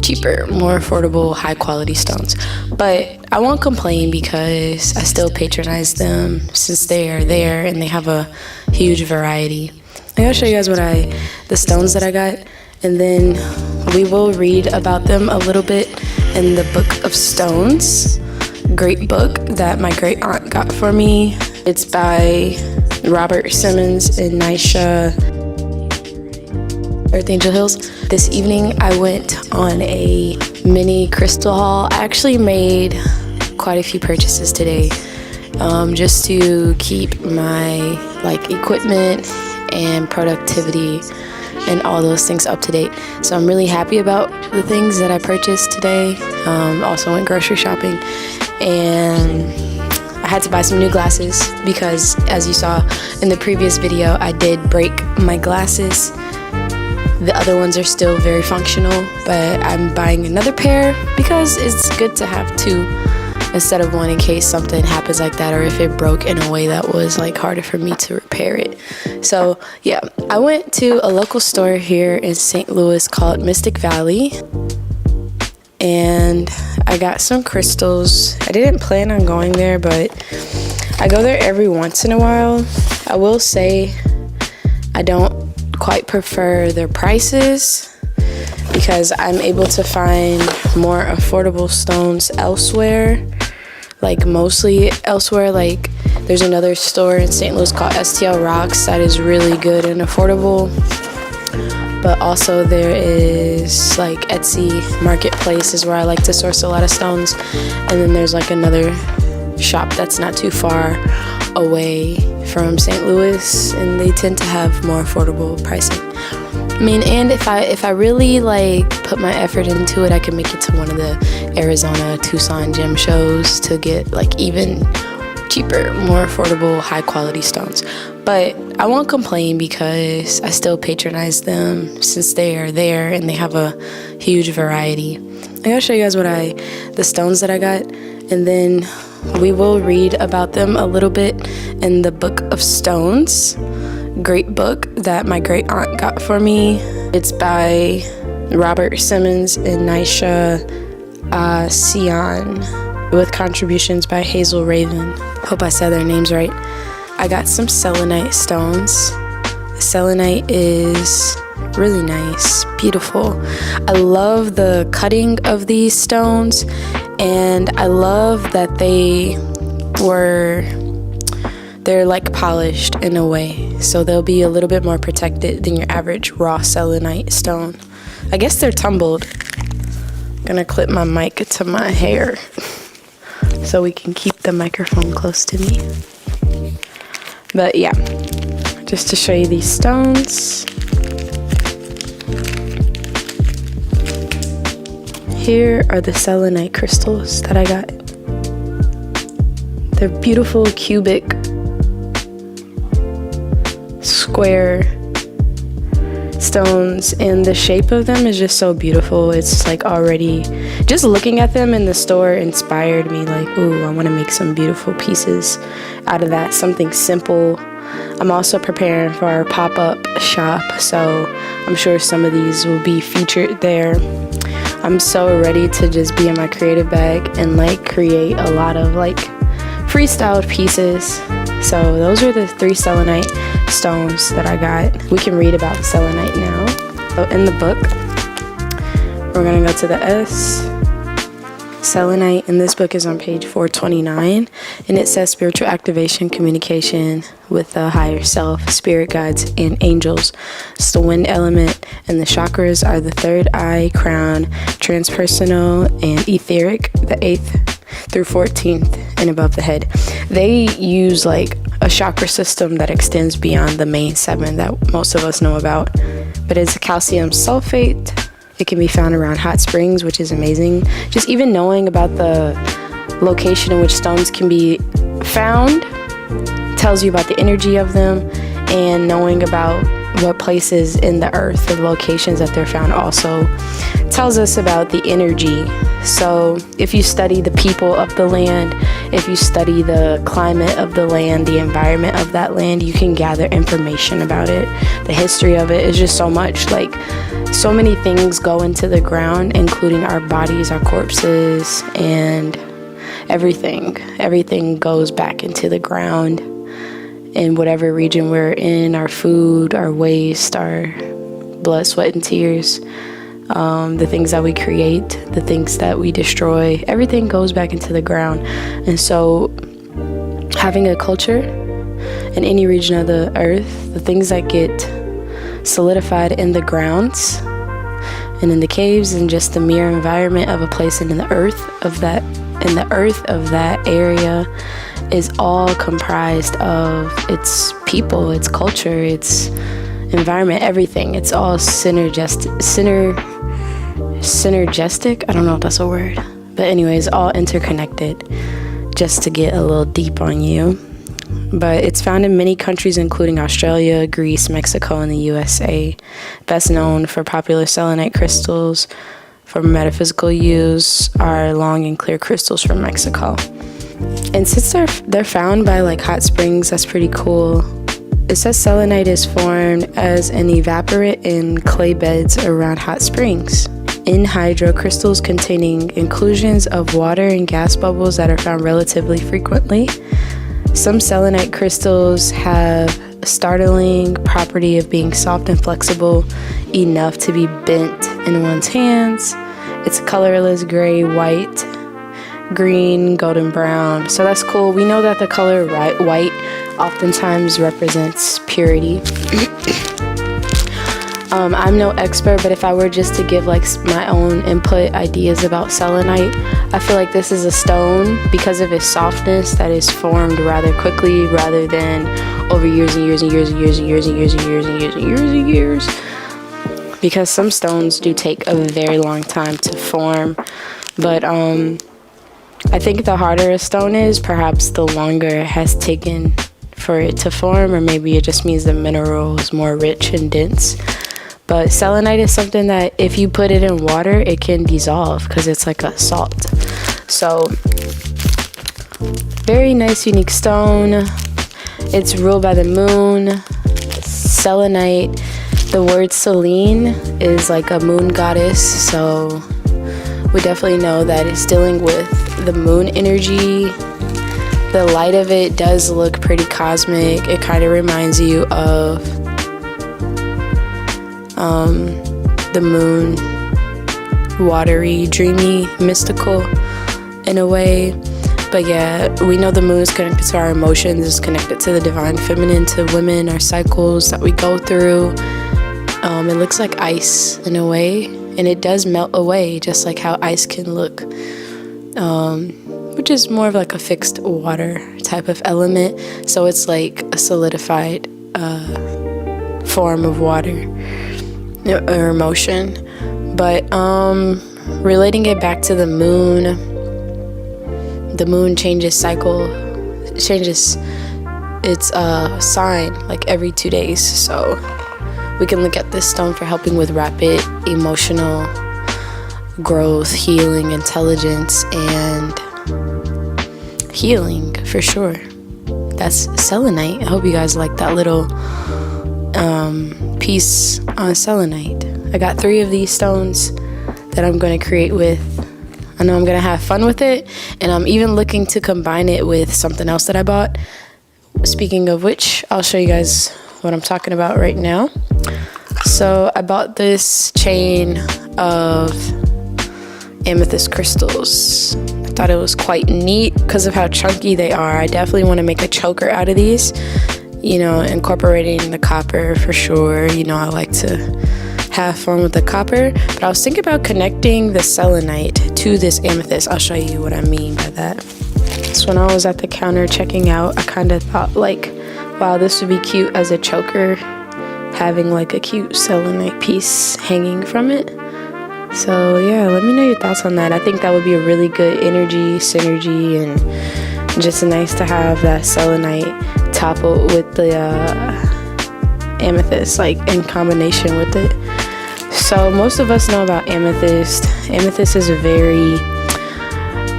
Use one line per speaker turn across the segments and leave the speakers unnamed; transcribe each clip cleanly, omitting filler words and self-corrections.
cheaper, more affordable, high quality stones. But I won't complain because I still patronize them since they are there and they have a huge variety. I'm gonna show you guys the stones that I got, and then we will read about them a little bit in the Book of Stones. Great book that my great aunt got for me. It's by Robert Simmons and Nisha, Earth Angel Hills. This evening I went on a mini crystal haul. I actually made quite a few purchases today, just to keep my equipment and productivity and all those things up to date. So I'm really happy about the things that I purchased today. Also went grocery shopping, and I had to buy some new glasses because, as you saw in the previous video, I did break my glasses. The other ones are still very functional, but I'm buying another pair because it's good to have two instead of one in case something happens like that, or if it broke in a way that was harder for me to repair it. So yeah, I went to a local store here in St. Louis called Mystic Valley, and I got some crystals. I didn't plan on going there, but I go there every once in a while. I will say I don't quite prefer their prices because I'm able to find more affordable stones elsewhere, mostly elsewhere. There's another store in St. Louis called STL Rocks that is really good and affordable, but also there is Etsy Marketplace is where I like to source a lot of stones, and then there's another shop that's not too far away from St. Louis, and they tend to have more affordable pricing. And if I really put my effort into it, I can make it to one of the Arizona Tucson gem shows to get even cheaper, more affordable, high quality stones. But I won't complain because I still patronize them since they are there and they have a huge variety. I'm gonna show you guys the stones that I got, and then we will read about them a little bit in the Book of Stones. Great book that my great aunt got for me. It's by Robert Simmons and Nisha Sion, with contributions by Hazel Raven. Hope I said their names right. I got some selenite stones. Selenite is really nice, beautiful. I love the cutting of these stones, and I love that they're polished in a way, so they'll be a little bit more protected than your average raw selenite stone. I guess they're tumbled. I'm gonna clip my mic to my hair so we can keep the microphone close to me. But yeah, just to show you these stones. Here are the selenite crystals that I got. They're beautiful cubic square stones, and the shape of them is just so beautiful. It's already just looking at them in the store inspired me, ooh, I want to make some beautiful pieces out of that, something simple. I'm also preparing for our pop-up shop, so I'm sure some of these will be featured there. I'm so ready to just be in my creative bag and create a lot of freestyled pieces. So those are the 3 selenite stones that I got. We can read about the selenite now. So in the book, we're gonna go to the S. Selenite in this book is on page 429, and it says spiritual activation, communication with the higher self, spirit guides, and angels. It's the wind element, and the chakras are the 3rd eye, crown, transpersonal, and etheric, the 8th through 14th, and above the head. They use a chakra system that extends beyond the main 7 that most of us know about, but it's a calcium sulfate. It can be found around hot springs, which is amazing. Just even knowing about the location in which stones can be found tells you about the energy of them, and knowing about what places in the earth or the locations that they're found also tells us about the energy. So if you study the people of the land, if you study the climate of the land, the environment of that land, you can gather information about it. The history of it is just so much. Like, so many things go into the ground, including our bodies, our corpses, and everything goes back into the ground in whatever region we're in. Our food, our waste, our blood, sweat, and tears, the things that we create, the things that we destroy, everything goes back into the ground. And so having a culture in any region of the earth, the things that get solidified in the grounds and in the caves and just the mere environment of a place in the earth of that area is all comprised of its people, its culture, its environment, everything. It's all synergistic. I don't know if that's a word, but anyways, all interconnected, just to get a little deep on you. But it's found in many countries, including Australia, Greece, Mexico, and the USA. Best known for popular selenite crystals for metaphysical use are long and clear crystals from Mexico. And since they're found by like hot springs, that's pretty cool. It says selenite is formed as an evaporate in clay beds around hot springs. In hydrocrystals containing inclusions of water and gas bubbles that are found relatively frequently. Some selenite crystals have a startling property of being soft and flexible enough to be bent in one's hands. It's colorless gray, white, green, golden brown. So that's cool. We know that the color white oftentimes represents purity. I'm no expert, but if I were just to give like my own input ideas about selenite, I feel like this is a stone because of its softness that is formed rather quickly rather than over years and years and years and years and years and years and years and years and years and years. Because some stones do take a very long time to form, but I think the harder a stone is, perhaps the longer it has taken for it to form, or maybe it just means the mineral is more rich and dense. But selenite is something that if you put it in water, it can dissolve because it's like a salt. So, very nice, unique stone. It's ruled by the moon. Selenite, the word Selene is like a moon goddess. So, we definitely know that it's dealing with the moon energy. The light of it does look pretty cosmic. It kind of reminds you of the moon, watery, dreamy, mystical in a way. But yeah, we know the moon is connected to our emotions, it's connected to the divine feminine, to women, our cycles that we go through. It looks like ice in a way, and it does melt away, just like how ice can look, which is more of like a fixed water type of element. So it's like a solidified form of water or emotion. But relating it back to the moon changes its sign like every 2 days. So we can look at this stone for helping with rapid emotional growth, healing, intelligence, and healing for sure. That's selenite. I hope you guys like that little piece on selenite. I got 3 of these stones that I'm going to create with. I know I'm going to have fun with it, and I'm even looking to combine it with something else that I bought. Speaking of which, I'll show you guys what I'm talking about right now. So I bought this chain of amethyst crystals. I thought it was quite neat because of how chunky they are. I definitely want to make a choker out of these, you know, incorporating the copper for sure. You know, I like to have fun with the copper, but I was thinking about connecting the selenite to this amethyst. I'll show you what I mean by that. So when I was at the counter checking out, I kind of thought like, wow, this would be cute as a choker, having like a cute selenite piece hanging from it. So yeah, let me know your thoughts on that. I think that would be a really good energy, synergy, and just nice to have that selenite toppled with the amethyst, like in combination with it. So most of us know about amethyst. Amethyst is a very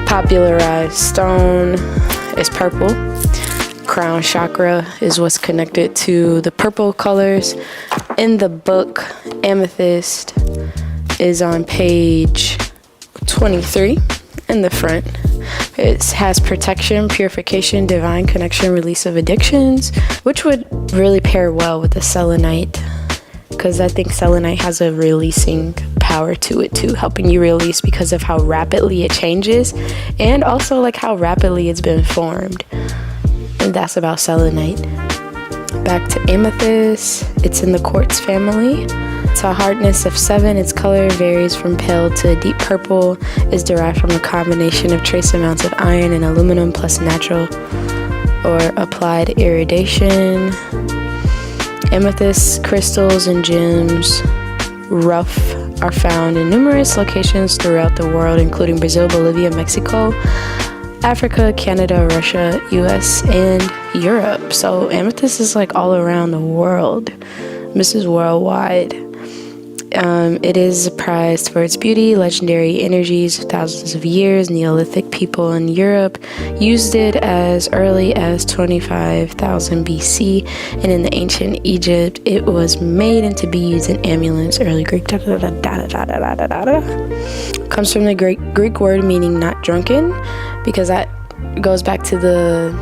popularized stone is purple. Crown chakra is what's connected to the purple colors. In the book, amethyst is on page 23 in the front. It has protection, purification, divine connection, release of addictions, which would really pair well with the selenite, because I think selenite has a releasing power to it too, helping you release because of how rapidly it changes, and also like how rapidly it's been formed. And that's about selenite. Back to amethyst, it's in the quartz family. It's a hardness of 7. Its color varies from pale to deep purple. Is derived from a combination of trace amounts of iron and aluminum plus natural or applied iridation. Amethyst crystals and gems, rough, are found in numerous locations throughout the world, including Brazil, Bolivia, Mexico, Africa, Canada, Russia, US, and Europe. So amethyst is like all around the world. This is worldwide. It is prized for its beauty, legendary energies, thousands of years. Neolithic people in Europe used it as early as 25,000 BC, and in the ancient Egypt, it was made into beads and amulets. Early Greek, comes from the Greek word meaning not drunken, because that goes back to the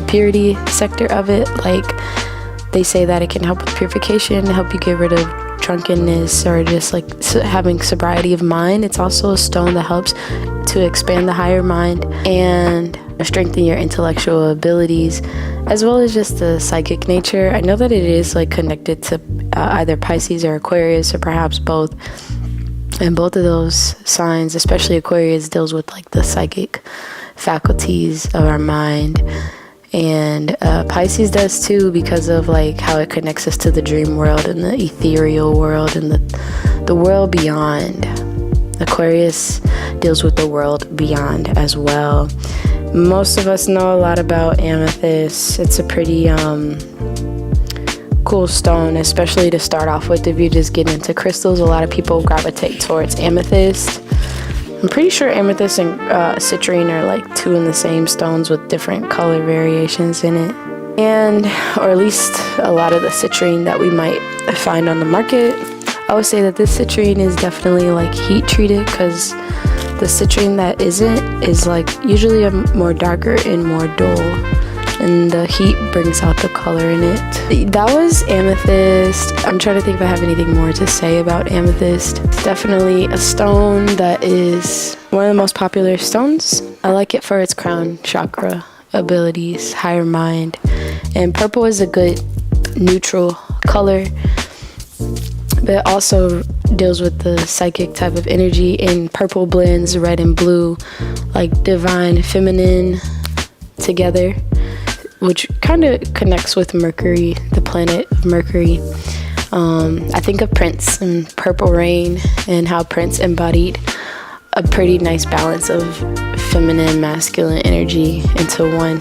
purity sector of it. Like, they say that it can help with purification, help you get rid of drunkenness, or just like having sobriety of mind. It's also a stone that helps to expand the higher mind and strengthen your intellectual abilities, as well as just the psychic nature. I know that it is like connected to either Pisces or Aquarius, or perhaps both. And both of those signs, especially Aquarius, deals with like the psychic faculties of our mind. And Pisces does too, because of like how it connects us to the dream world and the ethereal world and the world beyond. Aquarius deals with the world beyond as well. Most of us know a lot about amethyst. It's a pretty cool stone, especially to start off with. If you just get into crystals, a lot of people gravitate towards amethyst. I'm pretty sure amethyst and citrine are like two in the same stones with different color variations in it. And, or at least a lot of the citrine that we might find on the market. I would say that this citrine is definitely like heat treated, because the citrine that isn't is like usually a more darker and more dull, and the heat brings out the color in it. That was amethyst. I'm trying to think if I have anything more to say about amethyst. It's definitely a stone that is one of the most popular stones. I like it for its crown chakra abilities, higher mind. And purple is a good neutral color, but it also deals with the psychic type of energy. And purple blends red and blue, like divine feminine together, which kind of connects with Mercury, the planet Mercury. I think of Prince and Purple Rain, and how Prince embodied a pretty nice balance of feminine, masculine energy into one.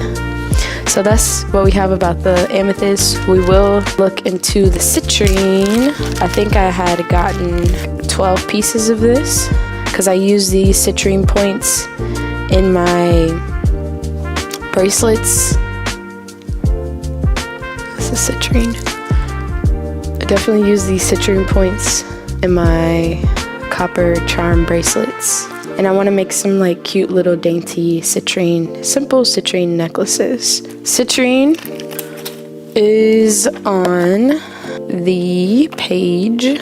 So that's what we have about the amethyst. We will look into the citrine. I think I had gotten 12 pieces of this, because I use these citrine points in my bracelets. Citrine. I definitely use these citrine points in my copper charm bracelets, and I want to make some like cute little dainty simple citrine necklaces. Citrine is on the page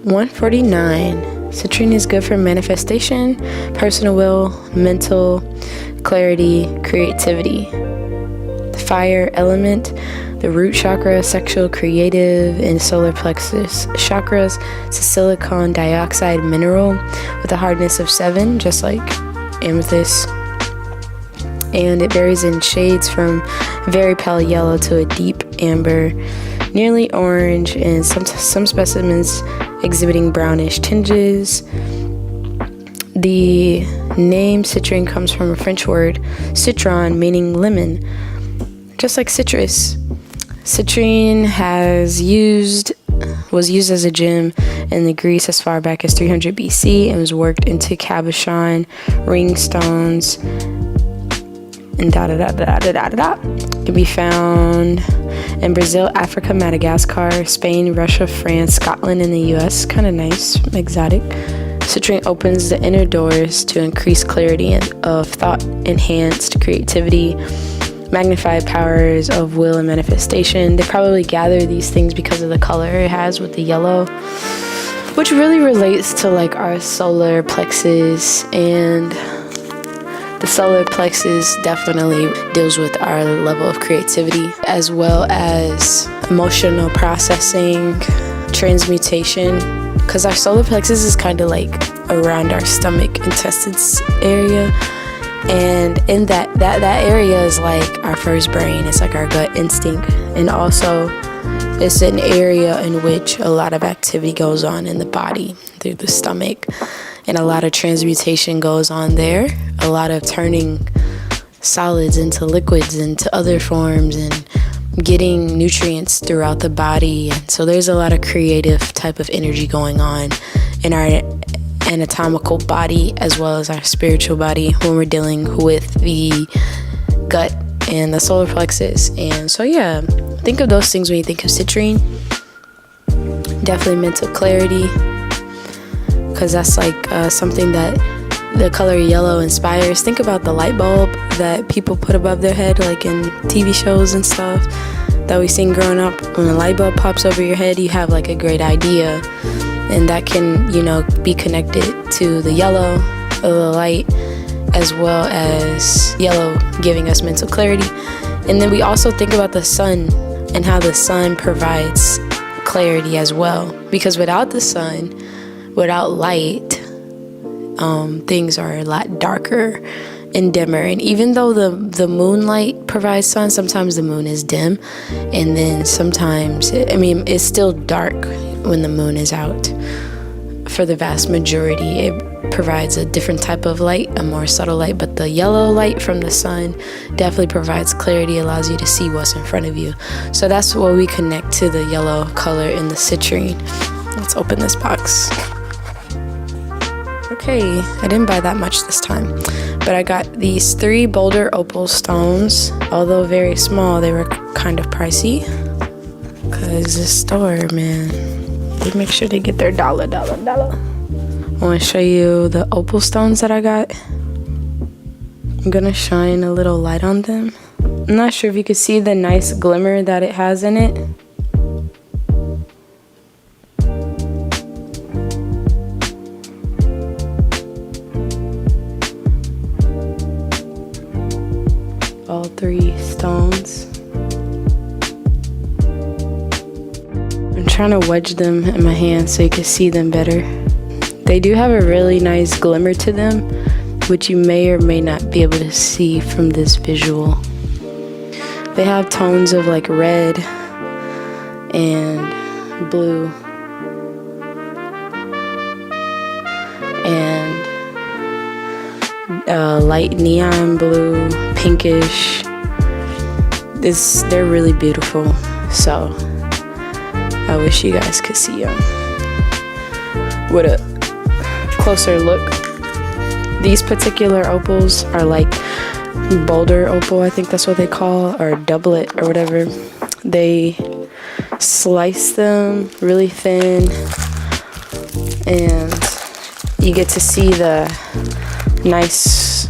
149. Citrine is good for manifestation, personal will, mental clarity, creativity. The fire element, the root chakra, sexual, creative, and solar plexus chakras. It's a silicon dioxide mineral with a hardness of 7, just like amethyst. And it varies in shades from very pale yellow to a deep amber, nearly orange, and some specimens exhibiting brownish tinges. The name citrine comes from a French word, citron, meaning lemon, just like citrus. Citrine has used was used as a gem in the Greece as far back as 300 BC and was worked into cabochon, ring stones, and can be found in Brazil, Africa, Madagascar, Spain, Russia, France, Scotland, and the US. Kind of nice, exotic. Citrine opens the inner doors to increase clarity of thought, enhanced creativity, magnified powers of will and manifestation. They probably gather these things because of the color it has with the yellow, which really relates to like our solar plexus, and the solar plexus definitely deals with our level of creativity as well as emotional processing, transmutation, because our solar plexus is kind of like around our stomach intestines area. And in that area is like our first brain. It's like our gut instinct. And also it's an area in which a lot of activity goes on in the body through the stomach. And a lot of transmutation goes on there. A lot of turning solids into liquids, into other forms, and getting nutrients throughout the body. And so there's a lot of creative type of energy going on in our anatomical body as well as our spiritual body when we're dealing with the gut and the solar plexus. And so yeah, think of those things when you think of citrine. Definitely mental clarity, because that's like something that the color yellow inspires. Think about the light bulb that people put above their head, like in TV shows and stuff that we seen growing up. When the light bulb pops over your head, you have like a great idea. And that can, be connected to the yellow of the light, as well as yellow giving us mental clarity. And then we also think about the sun and how the sun provides clarity as well. Because without the sun, without light, things are a lot darker and dimmer. And even though the moonlight provides sun, sometimes the moon is dim. And then sometimes, it's still dark when the moon is out. For the vast majority, it provides a different type of light, a more subtle light, but the yellow light from the sun definitely provides clarity, allows you to see what's in front of you. So that's what we connect to the yellow color in the citrine. Let's open this box. Okay, I didn't buy that much this time, but I got these 3 boulder opal stones. Although very small, they were kind of pricey because the store, man, they make sure they get their dollar. I want to show you the opal stones that I got. I'm gonna shine a little light on them. I'm not sure if you could see the nice glimmer that it has in it. All 3 stones. I'm trying to wedge them in my hand so you can see them better. They do have a really nice glimmer to them, which you may or may not be able to see from this visual. They have tones of like red and blue and light neon blue, pinkish. They're really beautiful. So I wish you guys could see them. With a closer look, these particular opals are like boulder opal, I think that's what they call, or doublet or whatever. They slice them really thin and you get to see the nice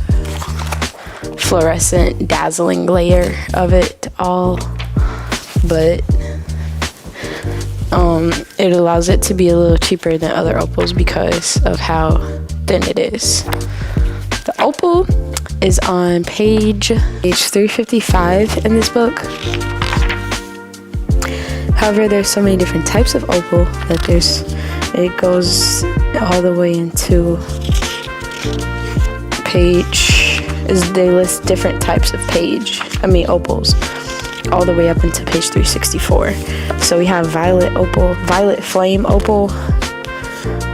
fluorescent dazzling layer of it all, but it allows it to be a little cheaper than other opals because of how thin it is. The opal is on page 355 in this book. However, there's so many different types of opal that it goes all the way into they list different types of opals all the way up into page 364. So we have violet opal, violet flame opal,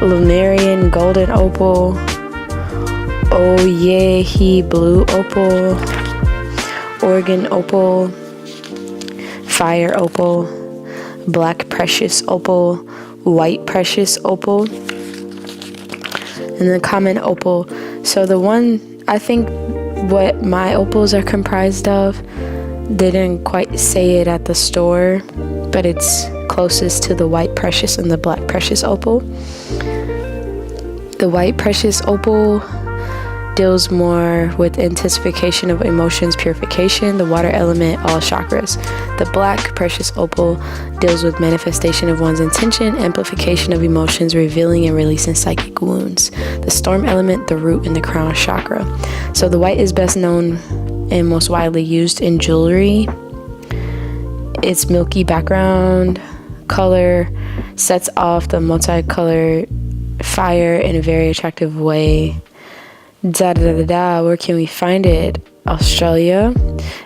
Lumerian golden opal, Oyehi blue opal, Oregon opal, fire opal, black precious opal, white precious opal, and the common opal. So the one, I think what my opals are comprised of, they didn't quite say it at the store, but it's closest to the white precious and the black precious opal. The white precious opal deals more with intensification of emotions, purification, the water element, all chakras. The black precious opal deals with manifestation of one's intention, amplification of emotions, revealing and releasing psychic wounds. The storm element, the root and the crown chakra. So the white is best known and most widely used in jewelry. Its milky background color sets off the multicolored fire in a very attractive way. Where can we find it? Australia,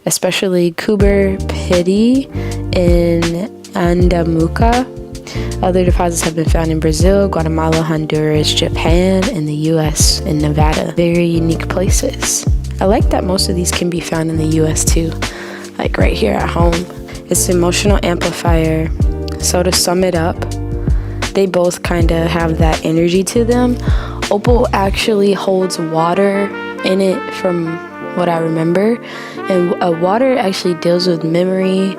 especially Coober Pedy in Andamuca. Other deposits have been found in Brazil, Guatemala, Honduras, Japan, and the US and Nevada. Very unique places. I like that most of these can be found in the US too, like right here at home. It's an emotional amplifier. So to sum it up, they both kind of have that energy to them. Opal actually holds water in it from what I remember, and water actually deals with memory,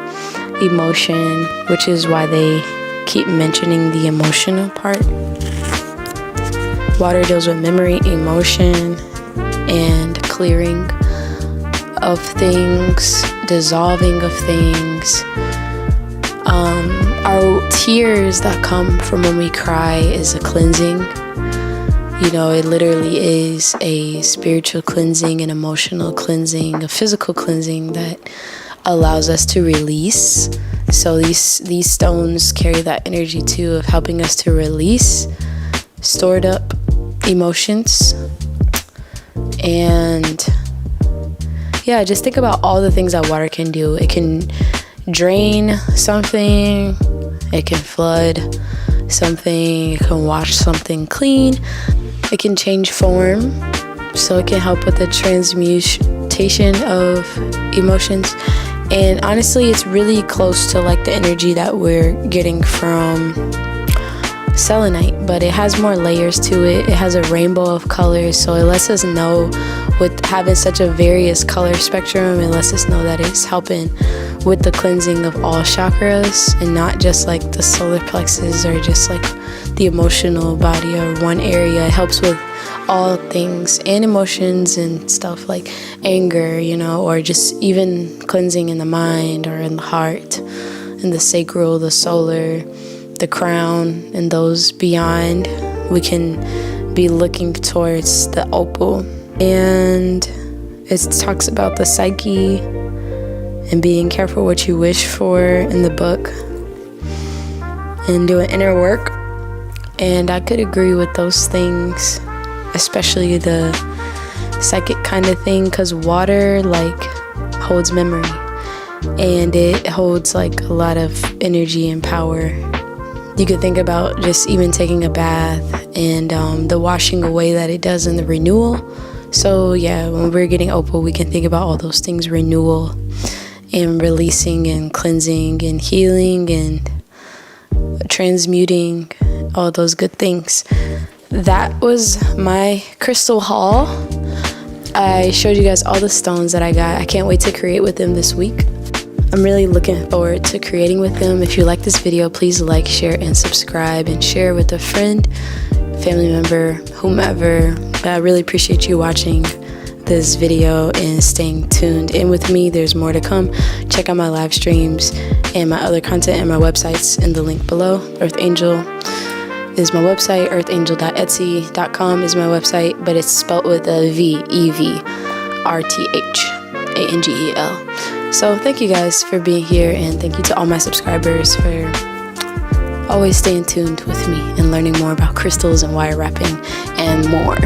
emotion, which is why they keep mentioning the emotional part. Water deals with memory, emotion, and clearing of things, dissolving of things. Our tears that come from when we cry is a cleansing. You know, it literally is a spiritual cleansing, an emotional cleansing, a physical cleansing that allows us to release. So these stones carry that energy too of helping us to release stored up emotions. And yeah, just think about all the things that water can do. It can drain something, it can flood something, it can wash something clean, it can change form, so it can help with the transmutation of emotions. And honestly, it's really close to like the energy that we're getting from selenite, but it has more layers to it. It has a rainbow of colors, so it lets us know, with having such a various color spectrum, it lets us know that it's helping with the cleansing of all chakras and not just like the solar plexus or just like the emotional body or one area. It helps with all things and emotions and stuff like anger, you know, or just even cleansing in the mind or in the heart, in the sacral, the solar, the crown, and those beyond. We can be looking towards the opal. And it talks about the psyche and being careful what you wish for in the book and doing inner work. And I could agree with those things, especially the psychic kind of thing, because water like holds memory and it holds like a lot of energy and power. You could think about just even taking a bath and the washing away that it does in the renewal. So yeah, when we're getting opal, we can think about all those things: renewal and releasing and cleansing and healing and transmuting, all those good things. That was my crystal haul. I showed you guys all the stones that I got. I can't wait to create with them this week. I'm really looking forward to creating with them. If you like this video, please like, share, and subscribe, and share with a friend, family member, whomever. I really appreciate you watching this video and staying tuned in with me. There's more to come. Check out my live streams and my other content and my websites in the link below. Earth Angel is my website. earthangel.etsy.com is my website, but it's spelled with a V, EVRTHANGEL. So thank you guys for being here, and thank you to all my subscribers for always staying tuned with me and learning more about crystals and wire wrapping and more.